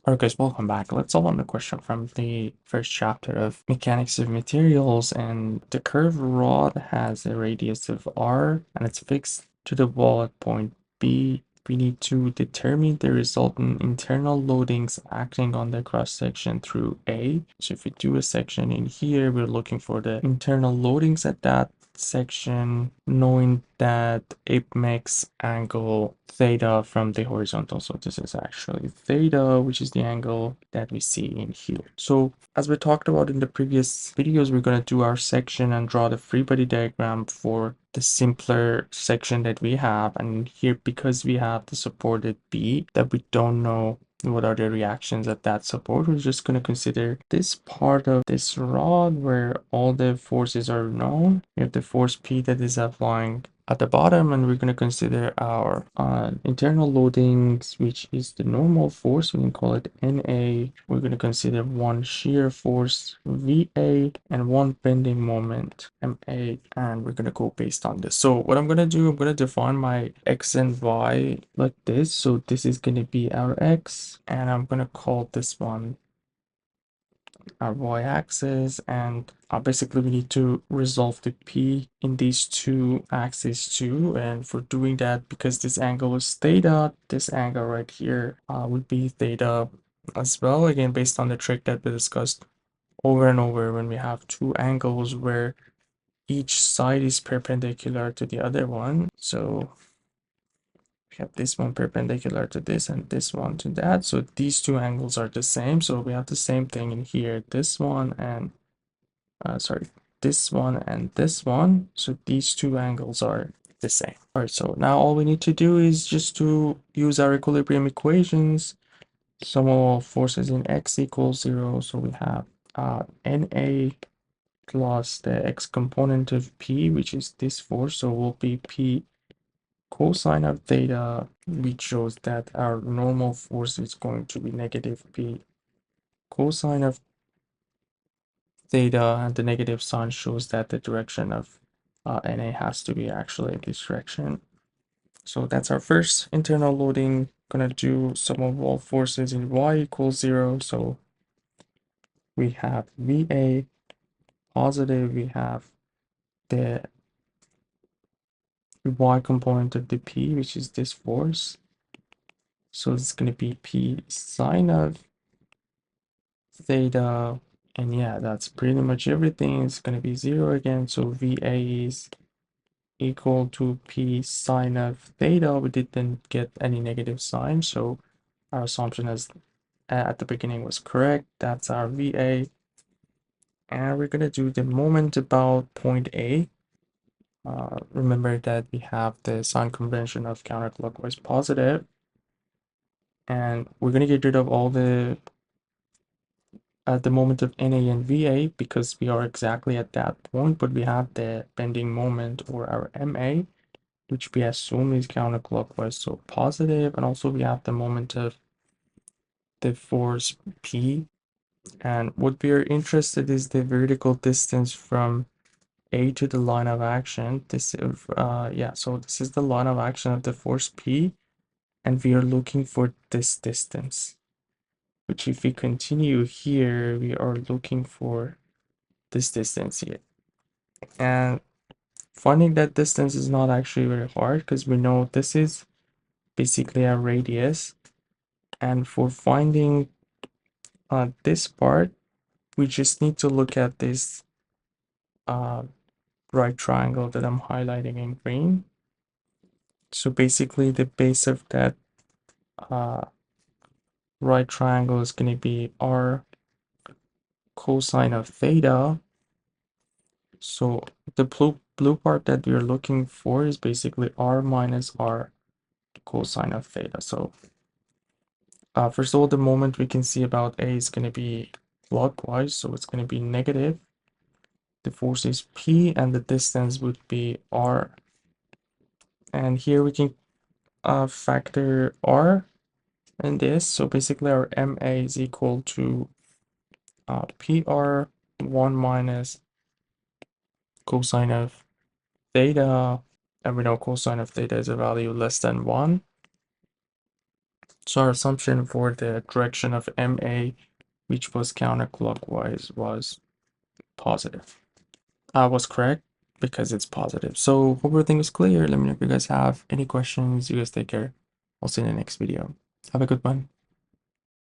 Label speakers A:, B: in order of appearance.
A: Alright guys, welcome back. Let's solve on the question from the first chapter of mechanics of materials, and the curved rod has a radius of r and it's fixed to the wall at point B. We need to determine the resultant internal loadings acting on the cross section through A. So if we do a section in here, we're looking for the internal loadings at that section, knowing that it makes angle theta from the horizontal. So this is actually theta, which is the angle that we see in here. So as we talked about in the previous videos, we're going to do our section and draw the free body diagram for the simpler section that we have. And here, because we have the supported B that we don't know what are the reactions at that support, we're just going to consider this part of this rod where all the forces are known. We have the force P that is applying at the bottom, and we're going to consider our internal loadings, which is the normal force. We can call it NA. We're going to consider one shear force VA and one bending moment MA, and we're going to go based on this. So what I'm going to do, I'm going to define my X and Y like this. So this is going to be our X, and I'm going to call this one our y-axis, and basically we need to resolve the p in these two axes too. And for doing that, because this angle is theta, this angle right here would be theta as well, again based on the trick that we discussed over and over when we have two angles where each side is perpendicular to the other one. So we have this one perpendicular to this and this one to that, so these two angles are the same. So we have the same thing in here, this one and sorry, this one and this one. So these two angles are the same. All right, so now all we need to do is just to use our equilibrium equations. Sum of all forces in x equals 0. So we have NA plus the x component of P, which is this force. So will be P cosine of theta, which shows that our normal force is going to be negative P cosine of theta, and the negative sign shows that the direction of NA has to be actually this direction. So that's our first internal loading. Gonna do sum of all forces in y equals 0. So we have VA positive, we have the y component of the P, which is this force. So it's gonna be P sine of theta, and yeah, that's pretty much everything. It's gonna be 0 again. So VA is equal to P sine of theta. We didn't get any negative sign, so our assumption is at the beginning was correct. That's our VA. And we're gonna do the moment about point A. Remember that we have the sign convention of counterclockwise positive, and we're gonna get rid of all the at the moment of NA and VA because we are exactly at that point, but we have the bending moment, or our MA, which we assume is counterclockwise, so positive. And also we have the moment of the force P, and what we are interested is the vertical distance from A to the line of action. This so this is the line of action of the force P, and we are looking for this distance, which if we continue here, we are looking for this distance here. And finding that distance is not actually very hard because we know this is basically a radius. And for finding this part, we just need to look at this right triangle that I'm highlighting in green. So basically the base of that right triangle is going to be r cosine of theta. So the blue part that we're looking for is basically r minus r cosine of theta. So first of all, the moment we can see about A is going to be clockwise, so it's going to be negative. The force is P, and the distance would be r. And here we can factor r in this. So basically our MA is equal to PR 1 minus cosine of theta, and we know cosine of theta is a value less than 1. So our assumption for the direction of MA, which was counterclockwise, was positive. I was correct because it's positive. So hope everything is clear. Let me know if you guys have any questions. You guys take care. I'll see you in the next video. Have a good one.